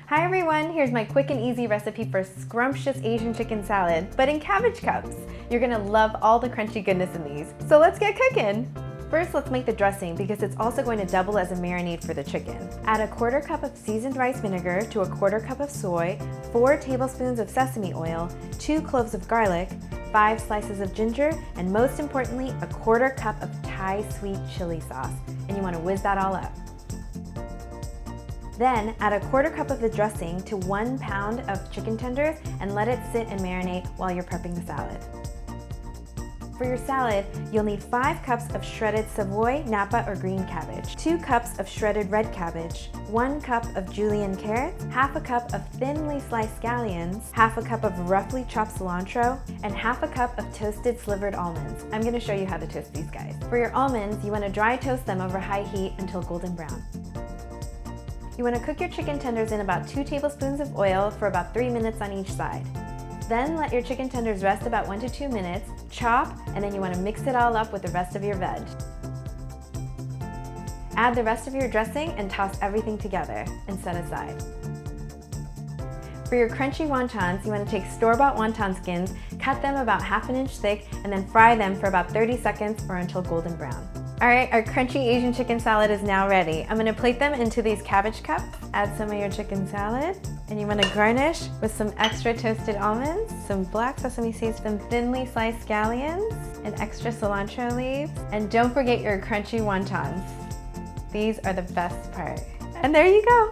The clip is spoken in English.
Hi everyone, here's my quick and easy recipe for scrumptious Asian chicken salad, but in cabbage cups. You're gonna love all the crunchy goodness in these, so let's get cooking! First, let's make the dressing because it's also going to double as a marinade for the chicken. Add a 1/4 cup of seasoned rice vinegar to a 1/4 cup of soy, 4 tablespoons of sesame oil, 2 cloves of garlic, 5 slices of ginger, and most importantly, a 1/4 cup of Thai sweet chili sauce. And you want to whiz that all up. Then add a 1/4 cup of the dressing to 1 pound of chicken tenders and let it sit and marinate while you're prepping the salad. For your salad, you'll need 5 cups of shredded Savoy, Napa, or green cabbage, 2 cups of shredded red cabbage, 1 cup of julienne carrots, 1/2 cup of thinly sliced scallions, 1/2 cup of roughly chopped cilantro, and 1/2 cup of toasted slivered almonds. I'm going to show you how to toast these guys. For your almonds, you want to dry toast them over high heat until golden brown. You want to cook your chicken tenders in about 2 tablespoons of oil for about 3 minutes on each side. Then let your chicken tenders rest about 1 to 2 minutes, chop, and then you want to mix it all up with the rest of your veg. Add the rest of your dressing and toss everything together and set aside. For your crunchy wontons, you want to take store-bought wonton skins, cut them about 1/2 inch thick, and then fry them for about 30 seconds or until golden brown. Alright, our crunchy Asian chicken salad is now ready. I'm going to plate them into these cabbage cups, add some of your chicken salad, and you want to garnish with some extra toasted almonds, some black sesame seeds, some thinly sliced scallions, and extra cilantro leaves. And don't forget your crunchy wontons. These are the best part. And there you go!